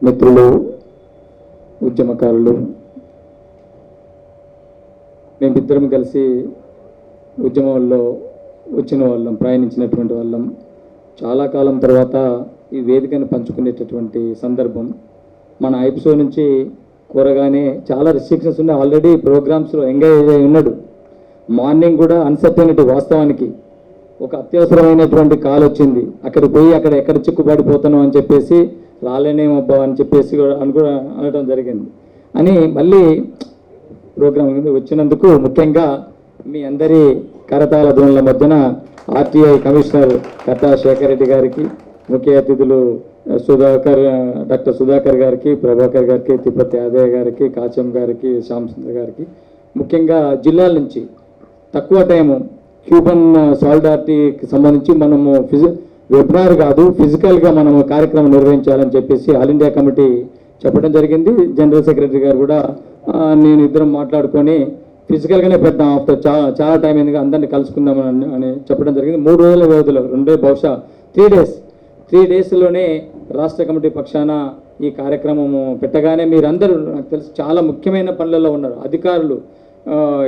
మిత్రులు, ఉద్యమకారులు, మేమిద్దరం కలిసి ఉద్యమంలో వచ్చిన వాళ్ళం, ప్రయాణించినటువంటి వాళ్ళం. చాలా కాలం తర్వాత ఈ వేదికను పంచుకునేటటువంటి సందర్భం. మన ఐప్సో నుంచి కోరగానే చాలా రిస్ట్రిక్షన్స్ ఉన్నాయి. ఆల్రెడీ ప్రోగ్రామ్స్లో ఎంగేజ్ అయి ఉన్నాడు. మార్నింగ్ కూడా అన్సర్టనిటీ, వాస్తవానికి ఒక అత్యవసరమైనటువంటి కాల్ వచ్చింది. అక్కడికి పోయి అక్కడ ఎక్కడ చిక్కుపడిపోతాను అని చెప్పేసి రాలేనేమబ్బా అని చెప్పేసి అనడం జరిగింది. అని మళ్ళీ ప్రోగ్రాం వచ్చినందుకు ముఖ్యంగా మీ అందరి కరతాళ ధ్వనుల మధ్యన ఆర్టీఐ కమిషనర్ కట్టా శేఖర్ రెడ్డి గారికి, ముఖ్య అతిథులు డాక్టర్ సుధాకర్ గారికి, ప్రభాకర్ గారికి, తిరుపతి యాదయ్య గారికి, కాచం గారికి, శ్యామ్ సుందర్ గారికి, ముఖ్యంగా జిల్లాల నుంచి తక్కువ టైము క్యూబన్ సాలిడారిటీకి సంబంధించి మనము వెబినార్ కాదు, ఫిజికల్గా మనము కార్యక్రమం నిర్వహించాలని చెప్పేసి ఆల్ ఇండియా కమిటీ చెప్పడం జరిగింది. జనరల్ సెక్రటరీ గారు కూడా నేను ఇద్దరం మాట్లాడుకొని ఫిజికల్గానే పెద్దాం, ఆఫ్టర్ చాలా టైం అయింది, అందరినీ కలుసుకుందామని అని చెప్పడం జరిగింది. 3 రోజుల వ్యవధిలో, బహుశా 3 డేస్లోనే రాష్ట్ర కమిటీ పక్షాన ఈ కార్యక్రమము పెట్టగానే మీరందరూ నాకు తెలిసి చాలా ముఖ్యమైన పనులలో ఉన్నారు. అధికారులు,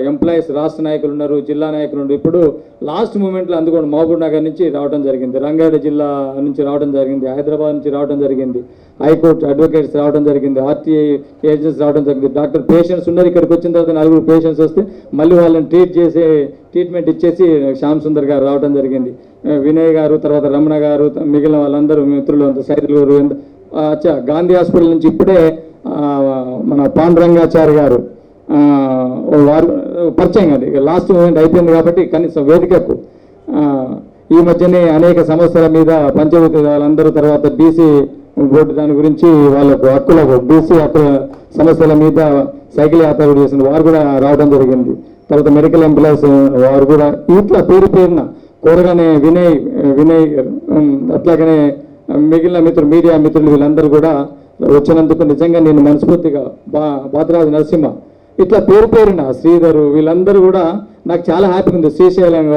ఎంప్లాయీస్, రాష్ట్ర నాయకులు ఉన్నారు, జిల్లా నాయకులు ఉన్నారు. ఇప్పుడు లాస్ట్ మూమెంట్లో అందుకోండి మహబూబ్ నగర్ నుంచి రావడం జరిగింది, రంగారెడ్డి జిల్లా నుంచి రావడం జరిగింది, హైదరాబాద్ నుంచి రావడం జరిగింది, హైకోర్టు అడ్వకేట్స్ రావడం జరిగింది, ఆర్టీఐ ఏజెంట్స్ రావడం జరిగింది, డాక్టర్ పేషెంట్స్ ఉన్నారు. ఇక్కడికి వచ్చిన తర్వాత 4 పేషెంట్స్ వస్తే మళ్ళీ వాళ్ళని ట్రీట్మెంట్ ఇచ్చేసి శ్యామ్ సుందర్ గారు రావడం జరిగింది, వినయ్ గారు, తర్వాత రమణ గారు, మిగిలిన వాళ్ళందరూ మిత్రులు, సైదులు గారు. గాంధీ హాస్పిటల్ నుంచి ఇప్పుడే మన పాండురంగాచారి గారు వారు పరిచయం అండి. లాస్ట్ మూమెంట్ అయిపోయింది కాబట్టి కనీసం వేదికకు ఈ మధ్యనే అనేక సమస్యల మీద పంచాయతీ వాళ్ళందరూ, తర్వాత బీసీ బోర్డు దాని గురించి వాళ్ళకు హక్కులకు, బీసీ హక్కుల సమస్యల మీద సైకిల్ యాత్ర చేసిన వారు కూడా రావడం జరిగింది. తర్వాత మెడికల్ ఎంప్లాయీస్ వారు కూడా ఇట్లా పేరున కోరగానే వినయ్ అట్లాగనే మిగిలిన మిత్రులు, మీడియా మిత్రులు వీళ్ళందరూ కూడా వచ్చినందుకు నిజంగా నేను మనస్ఫూర్తిగా బాతరాజు నరసింహ, ఇట్లా పేరున శ్రీధరు, వీళ్ళందరూ కూడా నాకు చాలా హ్యాపీగా ఉంది. శ్రీశైలం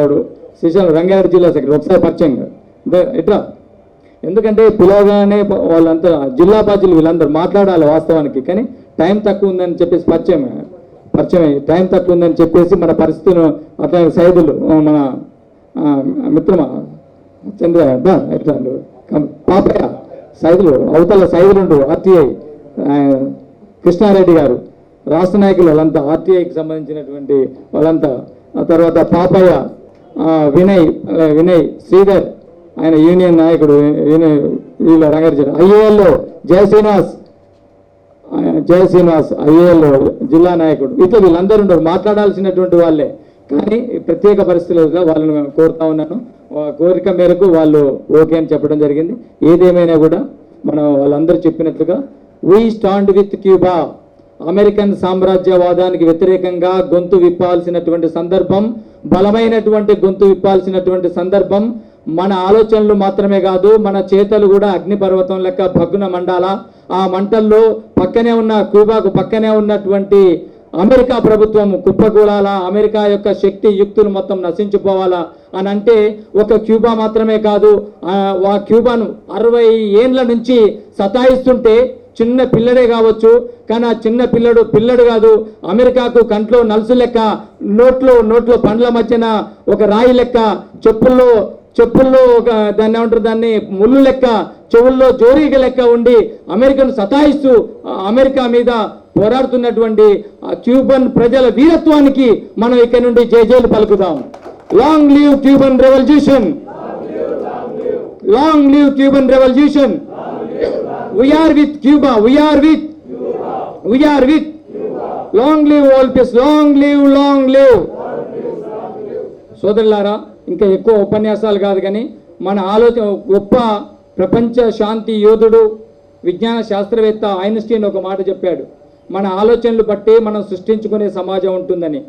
రంగారెడ్డి జిల్లా సెక్రటరీ ఒకసారి పరిచయం ఇట్లా, ఎందుకంటే పిలవగానే వాళ్ళంతా జిల్లా బాధ్యులు వీళ్ళందరూ మాట్లాడాలి వాస్తవానికి, కానీ టైం తక్కువ ఉందని చెప్పేసి పరిచయం టైం తక్కువ ఉందని చెప్పేసి మన పరిస్థితులను అట్లా సైదులు, మన మిత్రమా చంద్ర ఎట్లా పాపయ్య సైదులు, అవతల సైదులుండు ఆర్టీఐ కృష్ణారెడ్డి గారు, రాష్ట్ర నాయకులు వాళ్ళంతా, ఆర్టీఐకి సంబంధించినటువంటి వాళ్ళంతా, తర్వాత పాపయ్య, వినయ్ శ్రీధర్, ఆయన యూనియన్ నాయకుడు, వీళ్ళ రంగారెడ్డి ఐఏఎల్లో జయ శ్రీనివాస్ ఐఏఎల్లో జిల్లా నాయకుడు, ఇట్లా వీళ్ళందరూ ఉండరు, మాట్లాడాల్సినటువంటి వాళ్ళే. కానీ ప్రత్యేక పరిస్థితుల్లో వాళ్ళని కోరుతా ఉన్నాను. కోరిక మేరకు వాళ్ళు ఓకే అని చెప్పడం జరిగింది. ఏదేమైనా కూడా మనం వాళ్ళందరూ చెప్పినట్లుగా we stand with Cuba, American సామ్రాజ్యవాదానికి వ్యతిరేకంగా గొంతు విప్పాల్సినటువంటి సందర్భం, బలమైనటువంటి గొంతు విప్పాల్సినటువంటి సందర్భం. మన ఆలోచనలు మాత్రమే కాదు, మన చేతలు కూడా అగ్నిపర్వతం లెక్క భగ్గున మండాలా. ఆ మంటల్లో పక్కనే ఉన్న క్యూబాకు పక్కనే ఉన్నటువంటి అమెరికా ప్రభుత్వం కుప్పకూలాలా, అమెరికా యొక్క శక్తి యుక్తులు మొత్తం నశించిపోవాలా అని అంటే ఒక క్యూబా మాత్రమే కాదు, ఆ క్యూబాను 60 ఏండ్ల నుంచి సతాయిస్తుంటే చిన్న పిల్లడే కావచ్చు, కానీ ఆ చిన్న పిల్లడు కాదు, అమెరికాకు కంట్లో నలుసు లెక్క, నోట్లో పండ్ల మధ్యన ఒక రాయి లెక్క, చెప్పుల్లో ఒక దాన్ని ఏమంటారు, దాన్ని ముళ్ళు లెక్క, చెవుల్లో జోరీగ లెక్క ఉండి అమెరికను సతాయిస్తూ అమెరికా మీద పోరాడుతున్నటువంటి ఆ క్యూబన్ ప్రజల వీరత్వానికి మనం ఇక్కడ నుండి జేజేలు పలుకుదాం. Long live Cuban revolution, long live Cuban revolution. We are with Cuba. We are with. Long live all peace. Long live. సోదరులారా, ఇంకా ఎక్కువ ఉపన్యాసాలు కాదు, కానీ మన ఆలోచన, గొప్ప ప్రపంచ శాంతి యోధుడు, విజ్ఞాన శాస్త్రవేత్త ఐన్స్టీన్ ఒక మాట చెప్పాడు, మన ఆలోచనలు బట్టి మనం సృష్టించుకునే సమాజం ఉంటుందని.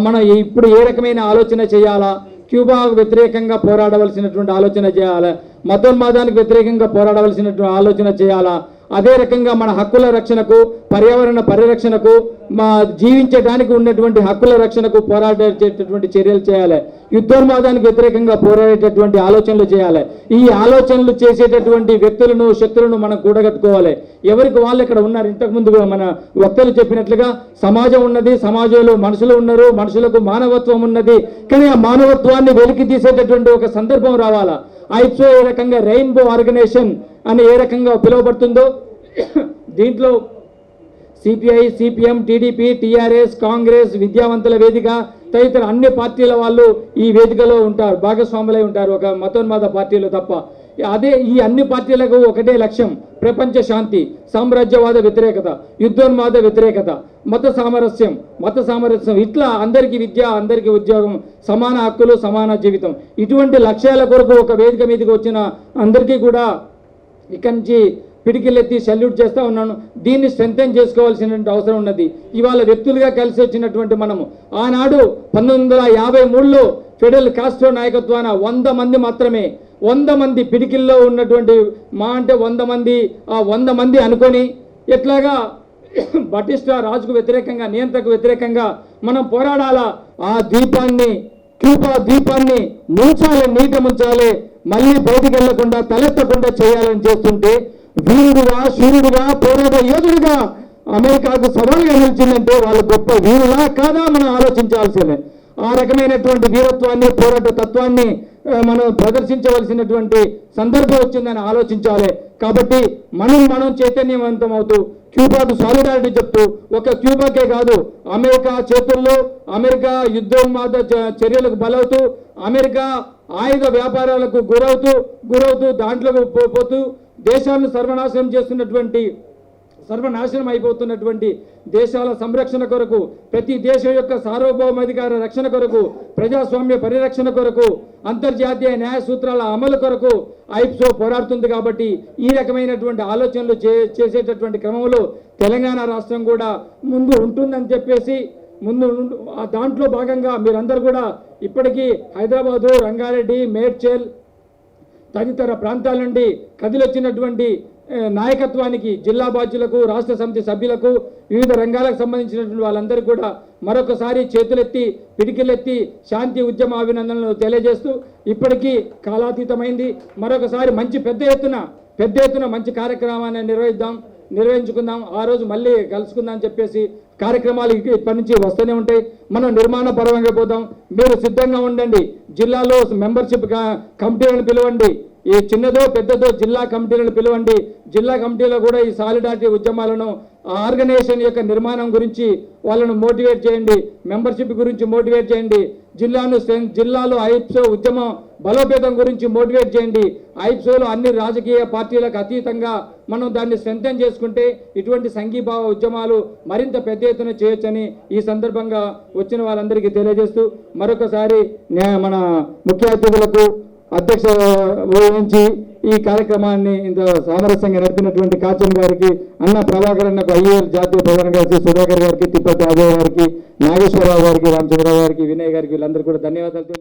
మనం ఇప్పుడు ఏ రకమైన ఆలోచన చేయాలా, క్యూబాకు వ్యతిరేకంగా పోరాడవలసినటువంటి ఆలోచన చేయాలా, మతోన్మాదానికి వ్యతిరేకంగా పోరాడవలసినటువంటి ఆలోచన చేయాలా, అదే రకంగా మన హక్కుల రక్షణకు, పర్యావరణ పరిరక్షణకు, మా జీవించడానికి ఉన్నటువంటి హక్కుల రక్షణకు పోరాడేటటువంటి చర్యలు చేయాలి. యుద్ధోన్మాదానికి వ్యతిరేకంగా పోరాడేటటువంటి ఆలోచనలు చేయాలి. ఈ ఆలోచనలు చేసేటటువంటి వ్యక్తులను, శక్తులను మనం కూడగట్టుకోవాలి. ఎవరికి వాళ్ళు ఇక్కడ ఉన్నారు. ఇంతకుముందు మన వక్తలు చెప్పినట్లుగా సమాజం ఉన్నది, సమాజంలో మనుషులు ఉన్నారు, మనుషులకు మానవత్వం ఉన్నది. కానీ ఆ మానవత్వాన్ని వెలికి తీసేటటువంటి ఒక సందర్భం రావాలా. ఐప్సో ఏ రకంగా రెయిన్బో ఆర్గనైజేషన్ అని ఏ రకంగా పిలువబడుతుందో దీంట్లో CPI, CPM, TDP, TRS, Congress, విద్యావంతుల వేదిక తదితర అన్ని పార్టీల వాళ్ళు ఈ వేదికలో ఉంటారు, భాగస్వాములై ఉంటారు, ఒక మతోన్మాద పార్టీలు తప్ప. అదే ఈ అన్ని పార్టీలకు ఒకటే లక్ష్యం, ప్రపంచ శాంతి, సామ్రాజ్యవాద వ్యతిరేకత, యుద్ధోన్మాద వ్యతిరేకత, మత సామరస్యం, ఇట్లా అందరికీ విద్య, అందరికీ ఉద్యోగం, సమాన హక్కులు, సమాన జీవితం, ఇటువంటి లక్ష్యాల కొరకు ఒక వేదిక మీదకి వచ్చిన అందరికీ కూడా ఇక్కడి నుంచి పిడికిలెత్తి సెల్యూట్ చేస్తూ ఉన్నాను. దీన్ని స్ట్రెంథెన్ చేసుకోవాల్సిన అవసరం ఉన్నది. ఇవాళ వ్యక్తులుగా కలిసి వచ్చినటువంటి మనము ఆనాడు 1953లో ఫిడెల్ కాస్ట్రో నాయకత్వాన 100 మంది మాత్రమే, 100 మంది పిడికిల్లో ఉన్నటువంటి అంటే 100 మంది, ఆ 100 మంది అనుకొని ఎట్లాగా బటిస్టా రాజుకు వ్యతిరేకంగా, నియంత్రకు వ్యతిరేకంగా మనం పోరాడాలా. ఆ దీపాన్ని, క్యూబా దీపాన్ని ముంచాలి, నీట ముంచాలి, మళ్ళీ బయటికి వెళ్లకుండా, తలెత్తకుండా చేయాలని చేస్తుంటే వీరుడుగా, శూరుడుగా, పోరాట యోధుడిగా అమెరికాకు సవాల్గా నిలిచిందంటే వాళ్ళు గొప్ప వీరులా కాదా మనం ఆలోచించాల్సిందే. ఆ రకమైనటువంటి వీరత్వాన్ని, పోరాట తత్వాన్ని మనం ప్రదర్శించవలసినటువంటి సందర్భం వచ్చిందని ఆలోచించాలి. కాబట్టి మనం చైతన్యవంతం అవుతూ క్యూబాకు సాలిడారిటీ చెప్తూ, ఒక క్యూబాకే కాదు అమెరికా చేతుల్లో, అమెరికా యుద్ధోన్మాద చర్యలకు బలవుతూ, అమెరికా ఆయుధ వ్యాపారాలకు గురవుతూ దాంట్లో పోతూ దేశాలను సర్వనాశనం అయిపోతున్నటువంటి దేశాల సంరక్షణ కొరకు, ప్రతి దేశం యొక్క సార్వభౌమాధికార రక్షణ కొరకు, ప్రజాస్వామ్య పరిరక్షణ కొరకు, అంతర్జాతీయ న్యాయ సూత్రాల అమలు కొరకు ఐప్సో పోరాడుతుంది. కాబట్టి ఈ రకమైనటువంటి ఆలోచనలు చేసేటటువంటి క్రమంలో తెలంగాణ రాష్ట్రం కూడా ముందు ఉంటుందని చెప్పేసి, దాంట్లో భాగంగా మీరందరూ కూడా ఇప్పటికీ హైదరాబాదు, రంగారెడ్డి, మేడ్చల్ తదితర ప్రాంతాల నుండి కదిలొచ్చినటువంటి నాయకత్వానికి, జిల్లా బాధ్యులకు, రాష్ట్ర సమితి సభ్యులకు, వివిధ రంగాలకు సంబంధించినటువంటి వాళ్ళందరికీ కూడా మరొకసారి చేతులెత్తి, పిడికిలెత్తి శాంతి ఉద్యమ అభినందనలు తెలియజేస్తూ, ఇప్పటికీ కాలాతీతమైంది. మరొకసారి పెద్ద ఎత్తున మంచి కార్యక్రమాన్ని నిర్వహించుకుందాం. ఆ రోజు మళ్ళీ కలుసుకుందాం అని చెప్పేసి కార్యక్రమాలు ఇప్పటి నుంచి వస్తూనే ఉంటాయి. మనం నిర్మాణ పరంగా పోతాం. మీరు సిద్ధంగా ఉండండి. జిల్లాలో మెంబర్షిప్ కమిటీలను పిలవండి. ఈ చిన్నదో పెద్దదో జిల్లా కమిటీలను పిలవండి. జిల్లా కమిటీలో కూడా ఈ సాలిడారిటీ ఉద్యమాలను, ఆర్గనైజేషన్ యొక్క నిర్మాణం గురించి వాళ్ళను మోటివేట్ చేయండి, మెంబర్షిప్ గురించి మోటివేట్ చేయండి, జిల్లాలో ఐప్సో ఉద్యమం బలోపేతం గురించి మోటివేట్ చేయండి. ఐప్సోలో అన్ని రాజకీయ పార్టీలకు అతీతంగా మనం దాన్ని స్ట్రెంథెన్ చేసుకుంటే ఇటువంటి సంఘీభావ ఉద్యమాలు మరింత పెద్ద ఎత్తున చేయొచ్చని ఈ సందర్భంగా వచ్చిన వాళ్ళందరికీ తెలియజేస్తూ, మరొకసారి మన ముఖ్య అతిథులకు అధ్యక్ష వహించి ఈ కార్యక్రమాన్ని ఇంత సామరస్యంగా నడిపినటువంటి కాచన్ గారికి, అన్న ప్రభాకర్ అన్నకు, ఐఏఎల్ జాతీయ ప్రధాన కార్యదర్శి సుధాకర్ గారికి, తిప్పతి అభయ్ గారికి, నాగేశ్వరరావు గారికి, రామచంద్రరావు గారికి, వినయ్ గారికి, వీళ్ళందరూ కూడా ధన్యవాదాలు.